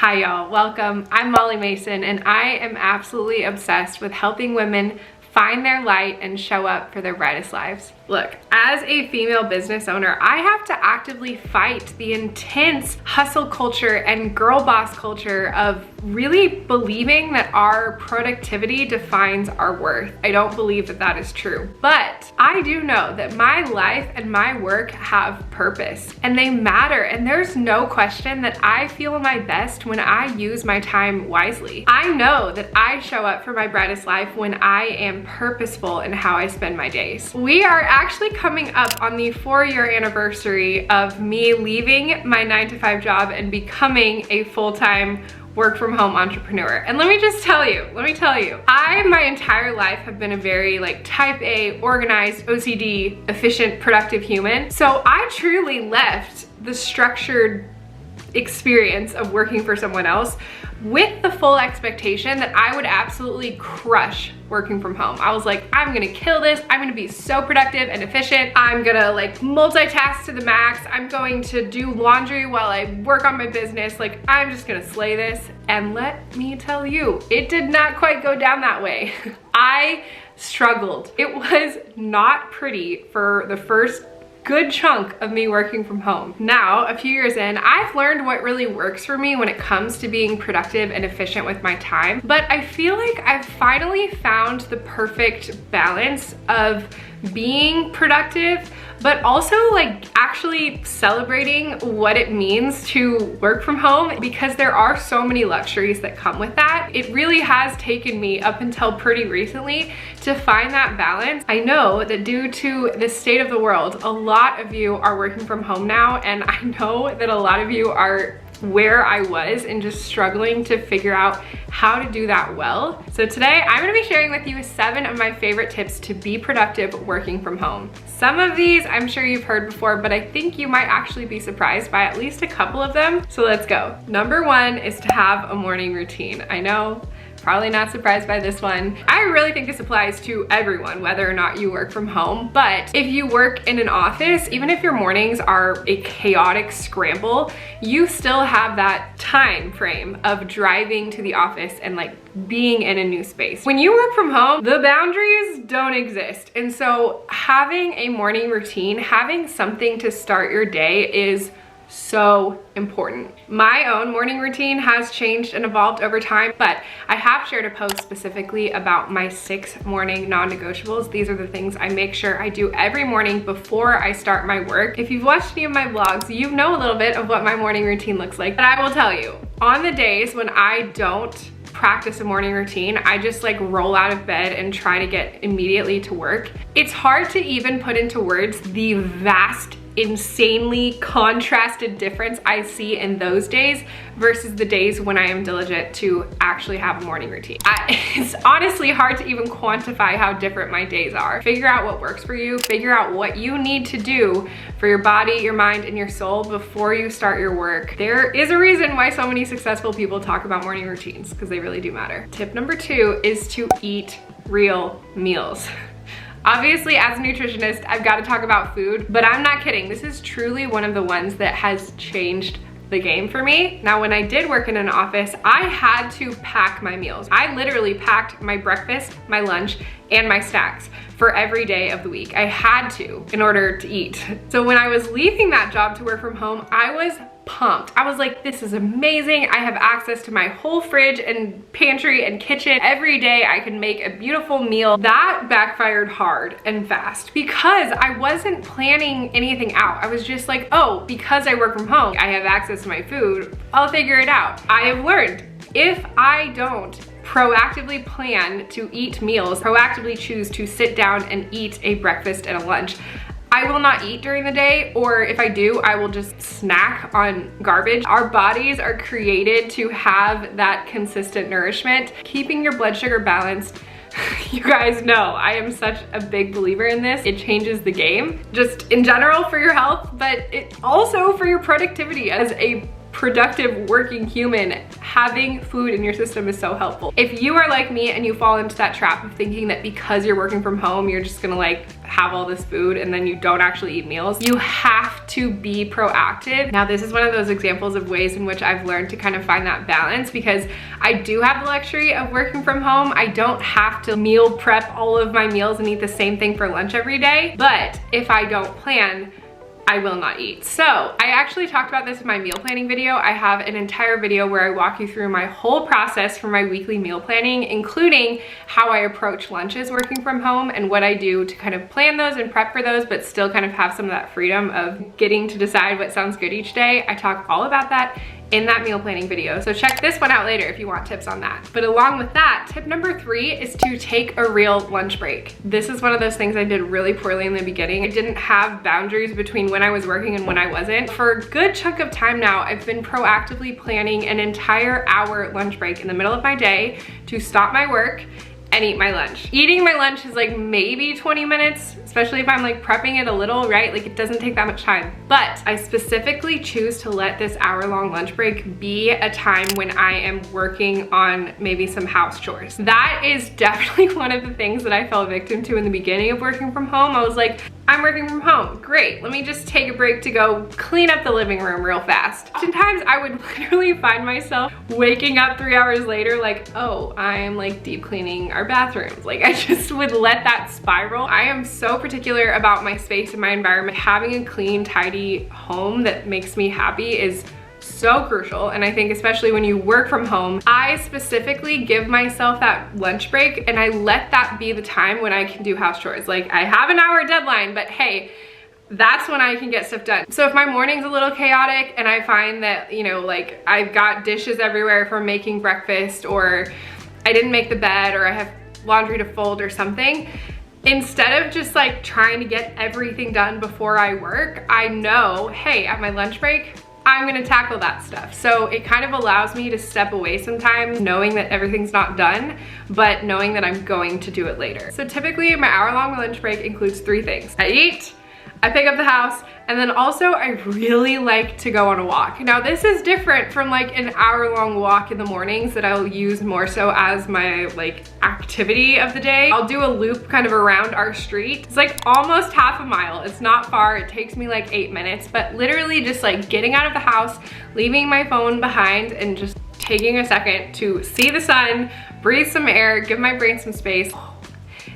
Hi y'all, welcome. I'm Mollie Mason and I am absolutely obsessed with helping women find their light and show up for their brightest lives. Look, as a female business owner, I have to actively fight the intense hustle culture and girl boss culture of really believing that our productivity defines our worth. I don't believe that that is true, but I do know that my life and my work have purpose and they matter, and there's no question that I feel my best when I use my time wisely. I know that I show up for my brightest life when I am purposeful in how I spend my days. We are actually coming up on the 4-year anniversary of me leaving my 9-to-5 job and becoming a full-time work from home entrepreneur. And let me tell you, I my entire life have been a very type A, organized, OCD, efficient, productive human. So I truly left the structured experience of working for someone else with the full expectation that I would absolutely crush working from home. I was like, I'm gonna kill this. I'm gonna be so productive and efficient. I'm gonna multitask to the max. I'm going to do laundry while I work on my business. I'm just gonna slay this. And let me tell you, it did not quite go down that way. I struggled. It was not pretty for the first good chunk of me working from home. Now, a few years in, I've learned what really works for me when it comes to being productive and efficient with my time, but I feel like I've finally found the perfect balance of being productive, but also actually celebrating what it means to work from home, because there are so many luxuries that come with that. It really has taken me up until pretty recently to find that balance. I know that due to the state of the world, a lot of you are working from home now, and I know that a lot of you are where I was and just struggling to figure out how to do that well. So today I'm gonna be sharing with you 7 of my favorite tips to be productive working from home. Some of these I'm sure you've heard before, but I think you might actually be surprised by at least a couple of them. So let's go. Number 1 is to have a morning routine. I know, probably not surprised by this one. I really think this applies to everyone, whether or not you work from home. But if you work in an office, even if your mornings are a chaotic scramble, you still have that time frame of driving to the office and being in a new space. When you work from home, the boundaries don't exist. And so having a morning routine, having something to start your day is so important. My own morning routine has changed and evolved over time, but I have shared a post specifically about my 6 morning non-negotiables. These are the things I make sure I do every morning before I start my work. If you've watched any of my vlogs, you know a little bit of what my morning routine looks like. But I will tell you, on the days when I don't practice a morning routine, I just roll out of bed and try to get immediately to work. It's hard to even put into words the vast, insanely contrasted difference I see in those days versus the days when I am diligent to actually have a morning routine. It's honestly hard to even quantify how different my days are. Figure out what works for you, figure out what you need to do for your body, your mind, and your soul before you start your work. There is a reason why so many successful people talk about morning routines, because they really do matter. Tip number 2 is to eat real meals. Obviously, as a nutritionist, I've got to talk about food, but I'm not kidding. This is truly one of the ones that has changed the game for me. Now, when I did work in an office, I had to pack my meals. I literally packed my breakfast, my lunch, and my snacks for every day of the week. I had to in order to eat. So when I was leaving that job to work from home, I was pumped. I was like, this is amazing. I have access to my whole fridge and pantry and kitchen. Every day I can make a beautiful meal. That backfired hard and fast because I wasn't planning anything out. I was just like, oh, because I work from home, I have access to my food, I'll figure it out. I have learned, if I don't proactively plan to eat meals, proactively choose to sit down and eat a breakfast and a lunch, I will not eat during the day, or if I do, I will just snack on garbage. Our bodies are created to have that consistent nourishment. Keeping your blood sugar balanced, you guys know I am such a big believer in this. It changes the game, just in general for your health, but it also for your productivity. As a productive working human, having food in your system is so helpful. If you are like me and you fall into that trap of thinking that because you're working from home, you're just gonna have all this food and then you don't actually eat meals. You have to be proactive. Now, this is one of those examples of ways in which I've learned to kind of find that balance, because I do have the luxury of working from home. I don't have to meal prep all of my meals and eat the same thing for lunch every day. But if I don't plan, I will not eat. So I actually talked about this in my meal planning video. I have an entire video where I walk you through my whole process for my weekly meal planning, including how I approach lunches working from home and what I do to kind of plan those and prep for those, but still kind of have some of that freedom of getting to decide what sounds good each day. I talk all about that in that meal planning video. So check this one out later if you want tips on that. But along with that, tip number 3 is to take a real lunch break. This is one of those things I did really poorly in the beginning. I didn't have boundaries between when I was working and when I wasn't. For a good chunk of time now, I've been proactively planning an entire hour lunch break in the middle of my day to stop my work and eat my lunch. Eating my lunch is like maybe 20 minutes, especially if I'm like prepping it a little, right? Like it doesn't take that much time. But I specifically choose to let this hour-long lunch break be a time when I am working on maybe some house chores. That is definitely one of the things that I fell victim to in the beginning of working from home. I was like, I'm working from home, great. Let me just take a break to go clean up the living room real fast. Oftentimes I would literally find myself waking up 3 hours later like, oh, I am like deep cleaning our bathrooms. Like I just would let that spiral. I am so particular about my space and my environment. Having a clean, tidy home that makes me happy is so crucial. And I think especially when you work from home, I specifically give myself that lunch break and I let that be the time when I can do house chores. Like I have an hour deadline, but hey, that's when I can get stuff done. So if my morning's a little chaotic and I find that, you know, like I've got dishes everywhere from making breakfast, or I didn't make the bed, or I have laundry to fold or something, instead of just like trying to get everything done before I work, I know, hey, at my lunch break, I'm gonna tackle that stuff. So it kind of allows me to step away sometimes, knowing that everything's not done, but knowing that I'm going to do it later. So typically my hour-long lunch break includes 3 things. I eat, I pick up the house, and then also I really like to go on a walk. Now this is different from like an hour-long walk in the mornings that I'll use more so as my like activity of the day. I'll do a loop kind of around our street. It's like almost half a mile. It's not far. It takes me like 8 minutes, but literally just like getting out of the house, leaving my phone behind, and just taking a second to see the sun, breathe some air, give my brain some space.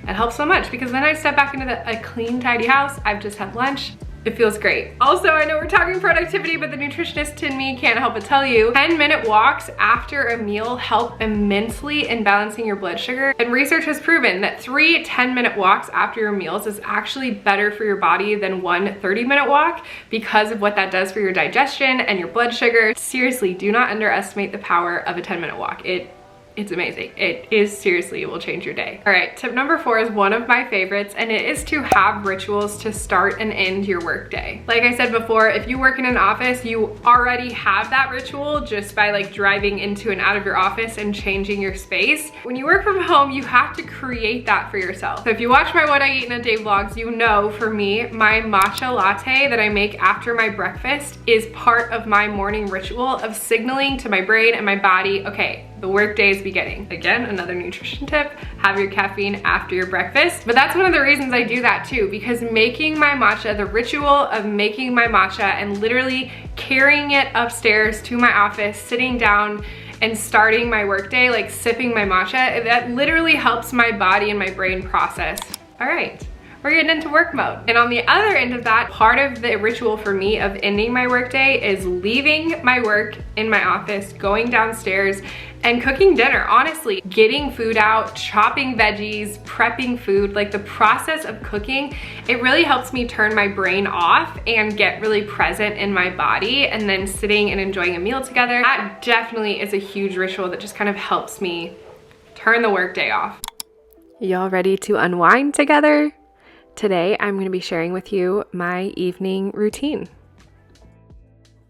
It helps so much because then I step back into a clean, tidy house. I've just had lunch. It feels great. Also, I know we're talking productivity, but the nutritionist in me can't help but tell you, 10-minute walks after a meal help immensely in balancing your blood sugar. And research has proven that 3 10-minute walks after your meals is actually better for your body than 1 30-minute walk because of what that does for your digestion and your blood sugar. Seriously, do not underestimate the power of a 10-minute walk. It's amazing. It is seriously, it will change your day. All right, tip number 4 is one of my favorites, and it is to have rituals to start and end your workday. Like I said before, if you work in an office, you already have that ritual just by like driving into and out of your office and changing your space. When you work from home, you have to create that for yourself. So if you watch my What I Eat in a Day vlogs, you know for me, my matcha latte that I make after my breakfast is part of my morning ritual of signaling to my brain and my body, okay, the workday is beginning. Again, another nutrition tip, have your caffeine after your breakfast. But that's one of the reasons I do that too, because making my matcha, the ritual of making my matcha and literally carrying it upstairs to my office, sitting down and starting my workday, like sipping my matcha, that literally helps my body and my brain process. All right, we're getting into work mode. And on the other end of that, part of the ritual for me of ending my workday is leaving my work in my office, going downstairs and cooking dinner. Honestly, getting food out, chopping veggies, prepping food, like the process of cooking, it really helps me turn my brain off and get really present in my body, and then sitting and enjoying a meal together. That definitely is a huge ritual that just kind of helps me turn the workday off. Y'all ready to unwind together? Today, I'm going to be sharing with you my evening routine.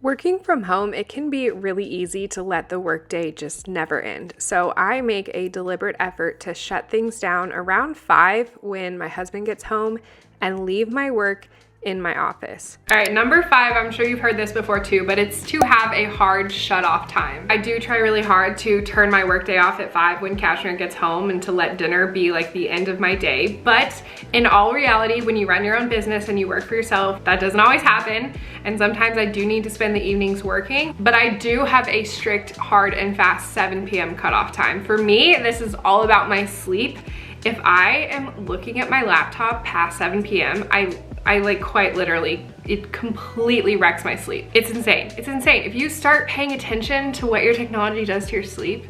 Working from home, it can be really easy to let the workday just never end. So I make a deliberate effort to shut things down around 5 when my husband gets home and leave my work in my office. All right, number 5, I'm sure you've heard this before too, but it's to have a hard shut off time. I do try really hard to turn my workday off at 5 when Cashmere gets home and to let dinner be like the end of my day. But in all reality, when you run your own business and you work for yourself, that doesn't always happen. And sometimes I do need to spend the evenings working, but I do have a strict, hard and fast 7 p.m. cutoff time. For me, this is all about my sleep. If I am looking at my laptop past 7 p.m., I like quite literally, it completely wrecks my sleep. It's insane. It's insane. If you start paying attention to what your technology does to your sleep,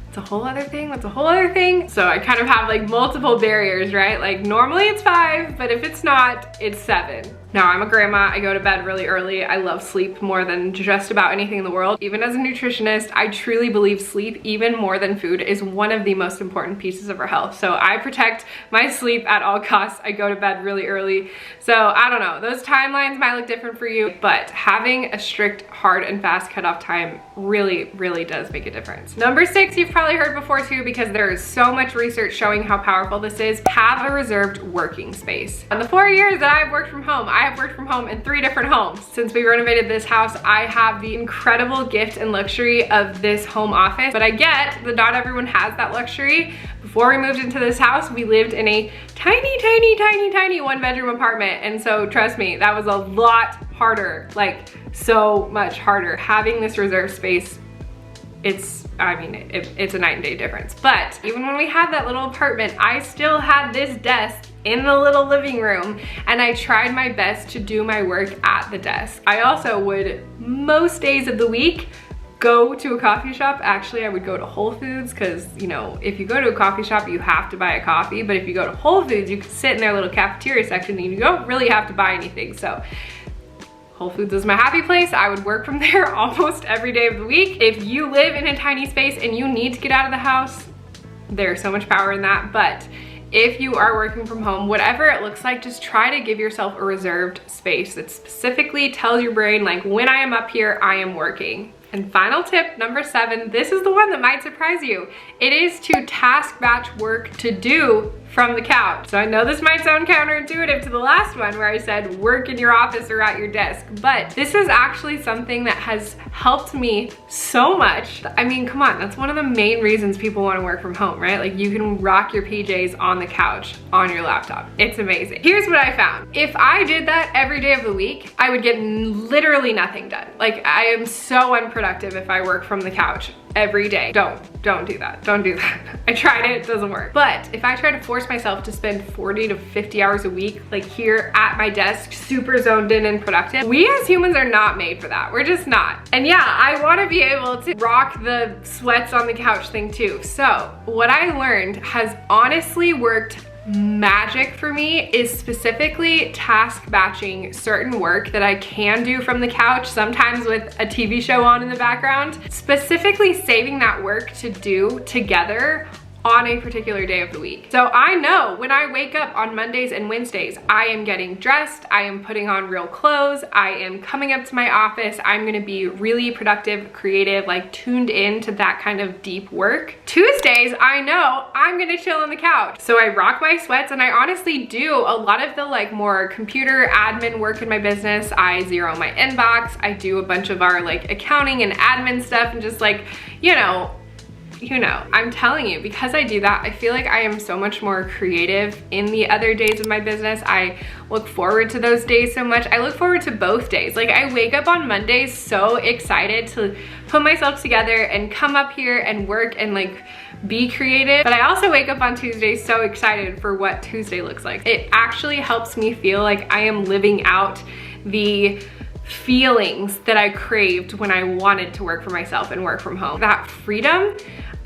it's a whole other thing. That's a whole other thing. So I kind of have like multiple barriers, right? Like normally it's 5, but if it's not, it's 7. Now I'm a grandma, I go to bed really early. I love sleep more than just about anything in the world. Even as a nutritionist, I truly believe sleep, even more than food, is one of the most important pieces of our health. So I protect my sleep at all costs. I go to bed really early. So I don't know, those timelines might look different for you, but having a strict, hard and fast cutoff time really, really does make a difference. Number 6, you've probably heard before too, because there is so much research showing how powerful this is. Have a reserved working space. In the 4 years that I've worked from home, I have worked from home in 3 different homes. Since we renovated this house, I have the incredible gift and luxury of this home office, but I get that not everyone has that luxury. Before we moved into this house, we lived in a tiny, tiny, tiny, tiny 1-bedroom apartment. And so trust me, that was a lot harder, like so much harder. Having this reserved space, it's a night and day difference. But even when we had that little apartment, I still had this desk in the little living room, and I tried my best to do my work at the desk. I also would, most days of the week, go to a coffee shop. Actually, I would go to Whole Foods because, you know, if you go to a coffee shop, you have to buy a coffee. But if you go to Whole Foods, you can sit in their little cafeteria section and you don't really have to buy anything. So Whole Foods is my happy place. I would work from there almost every day of the week. If you live in a tiny space and you need to get out of the house, there's so much power in that. But if you are working from home, whatever it looks like, just try to give yourself a reserved space that specifically tells your brain, like, when I am up here, I am working. And final tip, number 7, this is the one that might surprise you. It is to task batch work to do from the couch. So I know this might sound counterintuitive to the last one where I said work in your office or at your desk, but this is actually something that has helped me so much. I mean, come on, that's one of the main reasons people want to work from home, right? Like you can rock your PJs on the couch on your laptop. It's amazing. Here's what I found. If I did that every day of the week, I would get literally nothing done. Like I am so unproductive if I work from the couch every day. Don't do that. Don't do that. I tried it, it doesn't work. But if I try to force myself to spend 40 to 50 hours a week, like here at my desk, super zoned in and productive, we as humans are not made for that. We're just not. And yeah, I want to be able to rock the sweats on the couch thing too. So what I learned has honestly worked magic for me is specifically task batching certain work that I can do from the couch, sometimes with a TV show on in the background, specifically saving that work to do together on a particular day of the week. So I know when I wake up on Mondays and Wednesdays, I am getting dressed, I am putting on real clothes, I am coming up to my office, I'm gonna be really productive, creative, like tuned in to that kind of deep work. Tuesdays, I know I'm gonna chill on the couch. So I rock my sweats and I honestly do a lot of the like more computer admin work in my business. I zero my inbox, I do a bunch of our like accounting and admin stuff and just like, you know, I'm telling you, because I do that, I feel like I am so much more creative in the other days of my business. I look forward to those days so much. I look forward to both days. Like I wake up on Mondays so excited to put myself together and come up here and work and like be creative. But I also wake up on Tuesdays so excited for what Tuesday looks like. It actually helps me feel like I am living out the feelings that I craved when I wanted to work for myself and work from home. That freedom,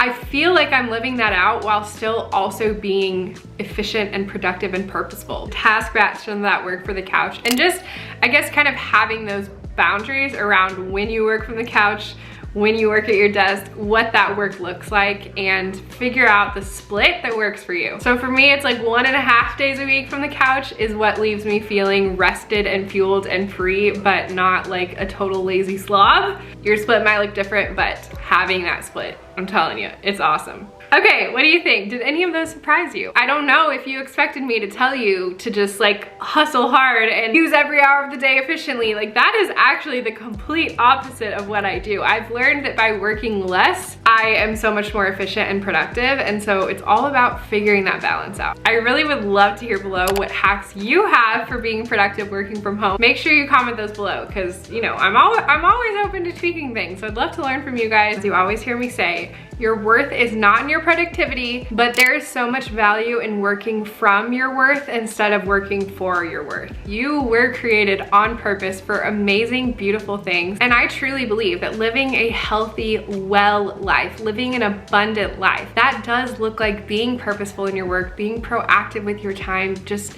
I feel like I'm living that out while still also being efficient and productive and purposeful. Task batch some of that work for the couch and just, I guess, kind of having those boundaries around when you work from the couch, when you work at your desk, what that work looks like, and figure out the split that works for you. So for me, it's like 1.5 days a week from the couch is what leaves me feeling rested and fueled and free, but not like a total lazy slob. Your split might look different, but having that split, I'm telling you, it's awesome. Okay, what do you think? Did any of those surprise you? I don't know if you expected me to tell you to just like hustle hard and use every hour of the day efficiently. Like, that is actually the complete opposite of what I do. I've learned that by working less, I am so much more efficient and productive, and so it's all about figuring that balance out. I really would love to hear below what hacks you have for being productive working from home. Make sure you comment those below, because you know, I'm always open to tweaking things, so I'd love to learn from you guys. You always hear me say, your worth is not in your productivity, but there is so much value in working from your worth instead of working for your worth. You were created on purpose for amazing, beautiful things. And I truly believe that living a healthy, well life, living an abundant life, that does look like being purposeful in your work, being proactive with your time, just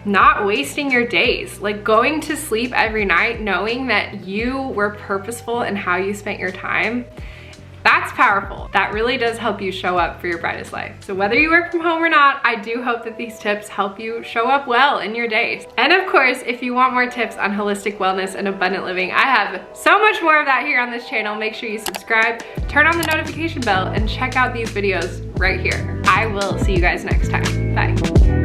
not wasting your days, like going to sleep every night knowing that you were purposeful in how you spent your time. That's powerful. That really does help you show up for your brightest life. So whether you work from home or not, I do hope that these tips help you show up well in your days. And of course, if you want more tips on holistic wellness and abundant living, I have so much more of that here on this channel. Make sure you subscribe, turn on the notification bell, and check out these videos right here. I will see you guys next time. Bye.